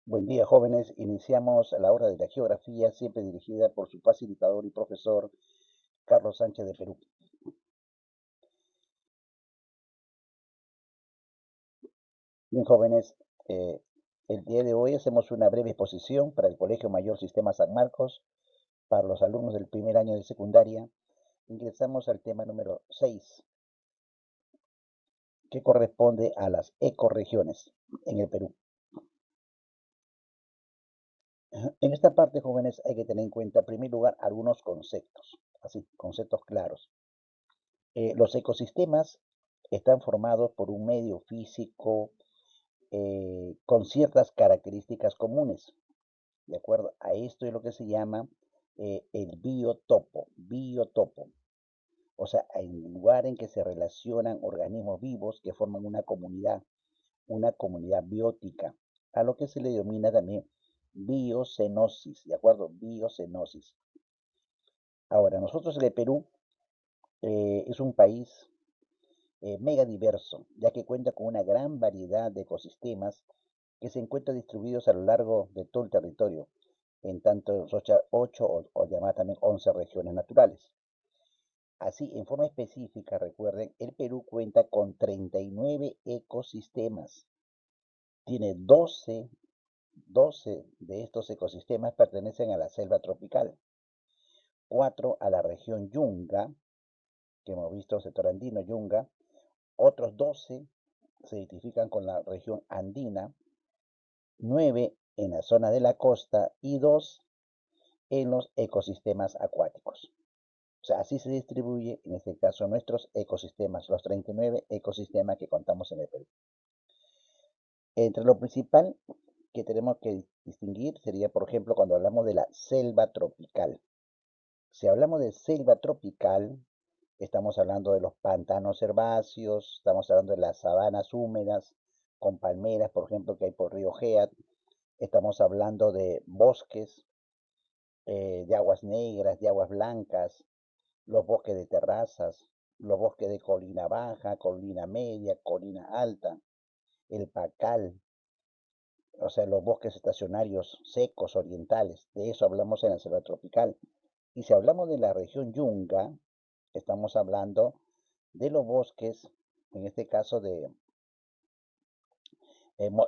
Buen día, jóvenes. Iniciamos la hora de la geografía, siempre dirigida por su facilitador y profesor Carlos Sánchez de Perú. Bien, jóvenes, eh, el día de hoy hacemos una breve exposición para el Colegio Mayor Sistema San Marcos, para los alumnos del primer año de secundaria. Ingresamos al tema número 6, que corresponde a las ecorregiones en el Perú. En esta parte, jóvenes, hay que tener en cuenta, en primer lugar, algunos conceptos, así, conceptos claros. Los ecosistemas están formados por un medio físico con ciertas características comunes. De acuerdo a esto es lo que se llama el biotopo. O sea, el lugar en que se relacionan organismos vivos que forman una comunidad biótica, a lo que se le denomina también biocenosis, ¿de acuerdo? Biocenosis. Ahora, nosotros en el Perú es un país mega diverso, ya que cuenta con una gran variedad de ecosistemas que se encuentran distribuidos a lo largo de todo el territorio, en tanto 8 o llamadas también 11 regiones naturales. Así, en forma específica, recuerden, el Perú cuenta con 39 ecosistemas. Tiene 12 de estos ecosistemas pertenecen a la selva tropical, 4 a la región Yunga, que hemos visto, sector andino, Yunga, otros 12 se identifican con la región andina, 9 en la zona de la costa y 2 en los ecosistemas acuáticos. O sea, así se distribuye en este caso nuestros ecosistemas, los 39 ecosistemas que contamos en el Perú. Entre lo principal que tenemos que distinguir sería, por ejemplo, cuando hablamos de la selva tropical. Si hablamos de selva tropical, estamos hablando de los pantanos herbáceos, estamos hablando de las sabanas húmedas con palmeras, por ejemplo, que hay por Río Geat. Estamos hablando de bosques de aguas negras, de aguas blancas, los bosques de terrazas, los bosques de colina baja, colina media, colina alta, el pacal, o sea, los bosques estacionarios secos orientales. De eso hablamos en la selva tropical. Y si hablamos de la región Yunga, estamos hablando de los bosques, en este caso de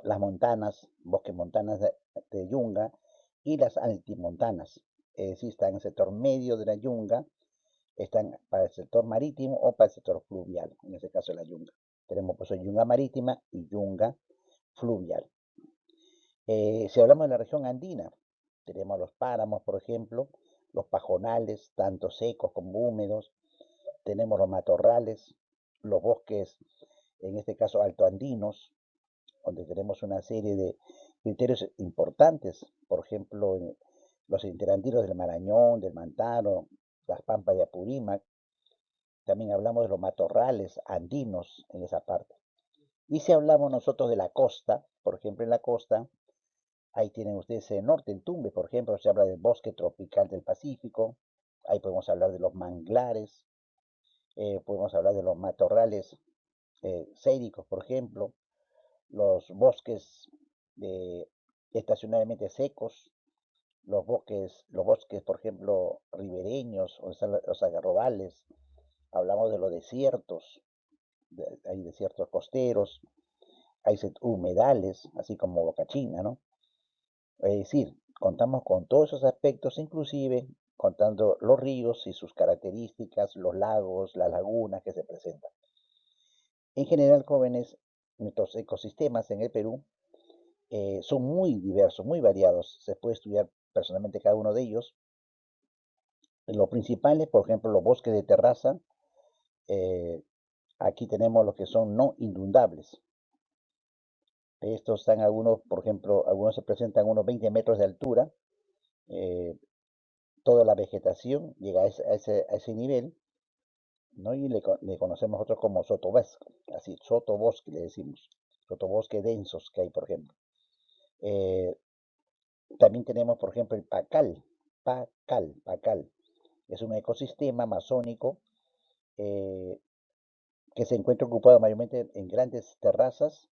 las montanas, bosques montanas de Yunga y las altimontanas. Es decir, están en el sector medio de la Yunga, están para el sector marítimo o para el sector fluvial, en este caso la Yunga. Tenemos pues Yunga marítima y Yunga fluvial. Si hablamos de la región andina, tenemos los páramos, por ejemplo, los pajonales, tanto secos como húmedos, tenemos los matorrales, los bosques, en este caso altoandinos, donde tenemos una serie de criterios importantes, por ejemplo, en los interandinos del Marañón, del Mantaro, las pampas de Apurímac. También hablamos de los matorrales andinos en esa parte. Y si hablamos nosotros de la costa, por ejemplo, en la costa, ahí tienen ustedes el norte, en Tumbes, por ejemplo, se habla del bosque tropical del Pacífico, ahí podemos hablar de los manglares, podemos hablar de los matorrales séricos, por ejemplo, los bosques de, estacionalmente secos, los bosques, por ejemplo, ribereños o los agarrobales, hablamos de los desiertos, hay desiertos costeros, hay humedales, así como Boca China, ¿no? Es decir, contamos con todos esos aspectos, inclusive contando los ríos y sus características, los lagos, las lagunas que se presentan. En general, jóvenes, nuestros ecosistemas en el Perú son muy diversos, muy variados. Se puede estudiar personalmente cada uno de ellos. Los principales, por ejemplo, los bosques de terraza. eh, Aquí tenemos los que son no inundables. Estos están algunos, por ejemplo, algunos se presentan a unos 20 metros de altura. eh, Toda la vegetación llega a ese nivel, ¿no? Y le conocemos nosotros como sotobosque, así, sotobosque le decimos, sotobosque densos que hay, por ejemplo. Eh, También tenemos, por ejemplo, el pacal. Es un ecosistema amazónico eh, que se encuentra ocupado mayormente en grandes terrazas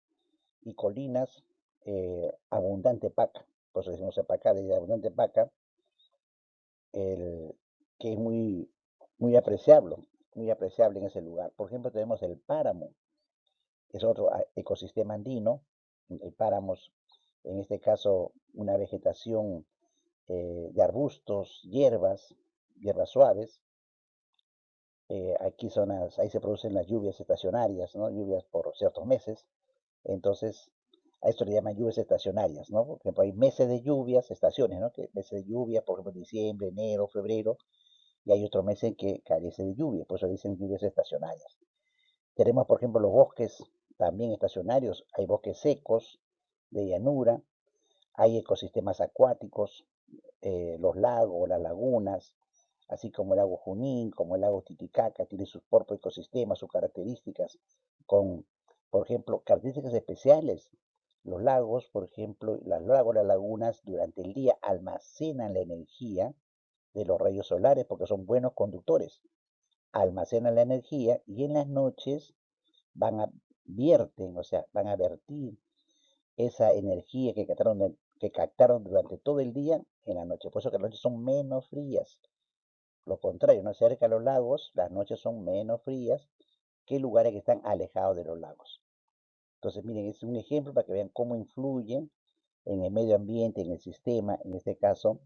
y colinas abundante paca, por eso decimos paca, de abundante paca, que es muy apreciable en ese lugar. Por ejemplo, tenemos el páramo, es otro ecosistema andino, páramos, en este caso, una vegetación de arbustos, hierbas suaves. Aquí ahí se producen las lluvias estacionarias, ¿no? Lluvias por ciertos meses. Entonces, a esto le llaman lluvias estacionarias, ¿no? Por ejemplo, hay meses de lluvias, estaciones, ¿no? Que meses de lluvia, por ejemplo, diciembre, enero, febrero, y hay otros meses que carece de lluvia, por eso dicen lluvias estacionarias. Tenemos, por ejemplo, los bosques también estacionarios, hay bosques secos de llanura, hay ecosistemas acuáticos, los lagos, las lagunas, así como el lago Junín, como el lago Titicaca, tiene sus propios ecosistemas, sus características, con, por ejemplo, características especiales. Los lagos, por ejemplo, los lagos, las lagunas, durante el día almacenan la energía de los rayos solares porque son buenos conductores. Almacenan la energía y en las noches vierten, o sea, van a vertir esa energía que captaron durante todo el día en la noche. Por eso que las noches son menos frías. Lo contrario, ¿no? Cerca de los lagos, las noches son menos frías que lugares que están alejados de los lagos. Entonces, miren, es un ejemplo para que vean cómo influyen en el medio ambiente, en el sistema, en este caso,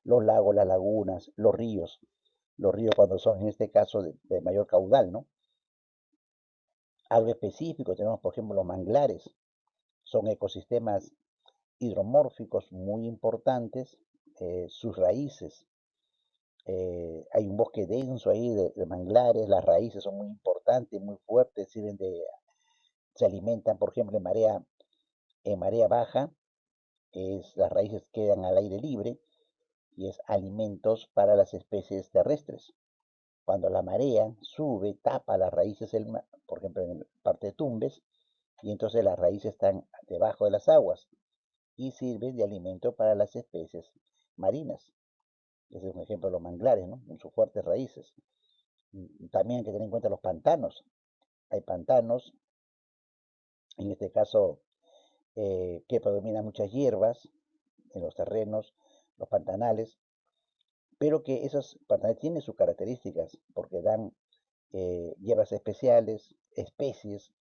los lagos, las lagunas, los ríos cuando son, en este caso, de mayor caudal, ¿no? Algo específico, tenemos, por ejemplo, los manglares, son ecosistemas hidromórficos muy importantes, sus raíces. Hay un bosque denso ahí de manglares, las raíces son muy importantes, muy fuertes, se alimentan, por ejemplo, en marea baja, las raíces quedan al aire libre y es alimentos para las especies terrestres. Cuando la marea sube, tapa las raíces, por ejemplo, en la parte de Tumbes, y entonces las raíces están debajo de las aguas y sirven de alimento para las especies marinas. Ese es un ejemplo de los manglares, ¿no? Con sus fuertes raíces. También hay que tener en cuenta los pantanos. Hay pantanos, en este caso, que predominan muchas hierbas en los terrenos, los pantanales, pero que esos pantanales tienen sus características porque dan hierbas especiales, especies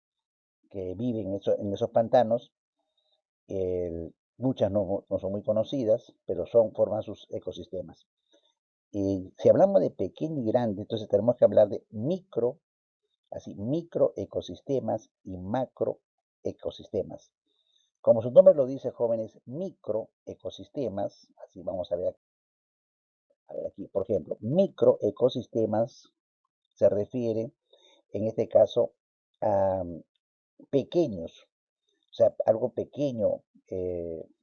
que viven en esos pantanos. Muchas no son muy conocidas, pero forman sus ecosistemas. Y si hablamos de pequeño y grande, entonces tenemos que hablar de microecosistemas y macroecosistemas. Como su nombre lo dice, jóvenes, microecosistemas, así vamos a ver aquí, por ejemplo, microecosistemas se refiere, en este caso, a pequeños, o sea, algo pequeño,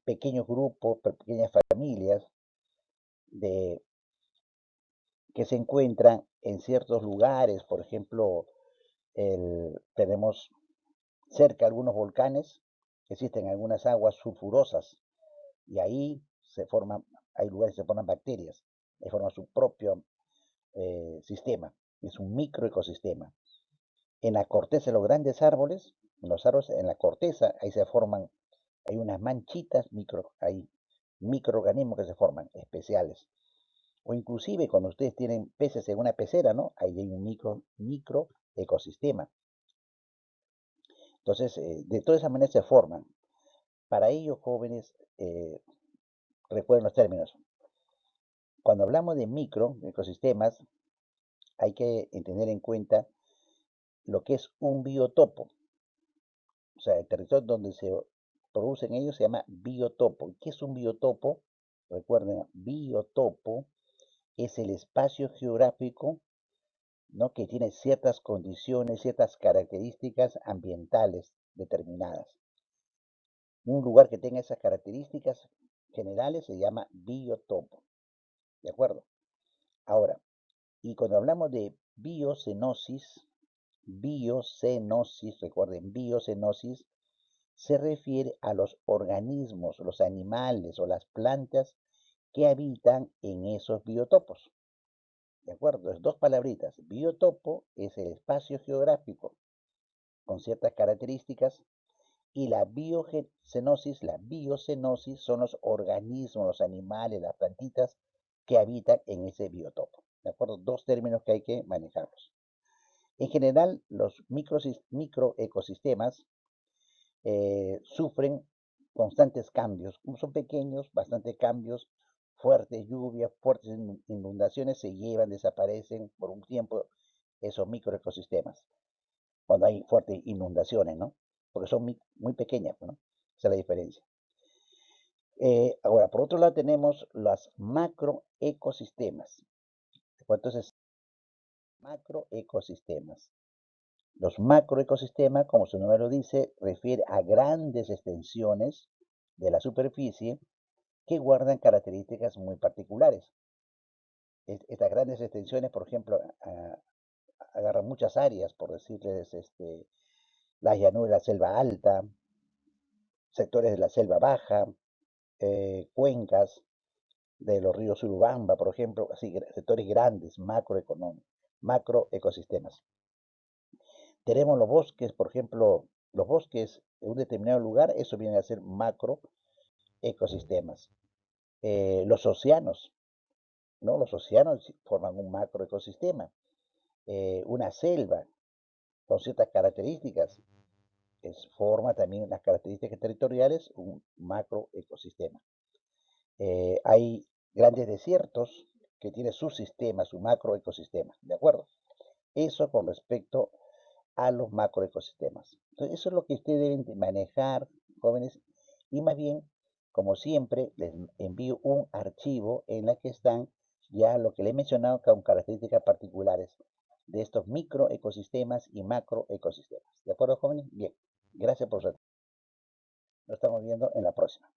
pequeños grupos, pequeñas familias de, que se encuentran en ciertos lugares. Por ejemplo, tenemos cerca algunos volcanes, existen algunas aguas sulfurosas y ahí hay lugares que se forman bacterias, que forman su propio sistema, es un microecosistema. En la corteza de los grandes árboles, en la corteza, ahí se forman, hay unas manchitas, hay microorganismos que se forman, especiales. O inclusive cuando ustedes tienen peces en una pecera, ¿no? Ahí hay un microecosistema. Entonces, de todas esas maneras se forman. Para ellos, jóvenes, recuerden los términos. Cuando hablamos de microecosistemas, hay que tener en cuenta lo que es un biotopo. O sea, el territorio donde se producen ellos se llama biotopo. ¿Qué es un biotopo? Recuerden, biotopo es el espacio geográfico, ¿no? Que tiene ciertas condiciones, ciertas características ambientales determinadas. Un lugar que tenga esas características generales se llama biotopo. ¿De acuerdo? Ahora, y cuando hablamos de biocenosis, recuerden, biocenosis se refiere a los organismos, los animales o las plantas que habitan en esos biotopos. ¿De acuerdo? Es dos palabritas. Biotopo es el espacio geográfico con ciertas características Y la biocenosis son los organismos, los animales, las plantitas que habitan en ese biotopo. ¿De acuerdo? Dos términos que hay que manejarlos. En general, los microecosistemas sufren constantes cambios. Como son pequeños, bastantes cambios, fuertes lluvias, fuertes inundaciones se llevan, desaparecen por un tiempo esos microecosistemas. Cuando hay fuertes inundaciones, ¿no? Porque son muy pequeñas, ¿no? Esa es la diferencia. Ahora, por otro lado tenemos los macroecosistemas. Entonces, macroecosistemas. Los macroecosistemas, como su nombre lo dice, refiere a grandes extensiones de la superficie que guardan características muy particulares. Estas grandes extensiones, por ejemplo, agarran muchas áreas, por decirles, la llanura de la selva alta, sectores de la selva baja, cuencas de los ríos Urubamba, por ejemplo, así, sectores grandes, macroecosistemas. Tenemos los bosques, por ejemplo, los bosques en un determinado lugar, eso viene a ser macroecosistemas. Los océanos, ¿no? Los océanos forman un macroecosistema. Una selva con ciertas características forma también las características territoriales un macroecosistema. Hay grandes desiertos que tienen su sistema, su macroecosistema, ¿de acuerdo? Eso con respecto a los macroecosistemas. Entonces, eso es lo que ustedes deben de manejar, jóvenes, y más bien, como siempre, les envío un archivo en la que están ya lo que les he mencionado con características particulares de estos microecosistemas y macroecosistemas. ¿De acuerdo, jóvenes? Bien, gracias por su atención. Nos estamos viendo en la próxima.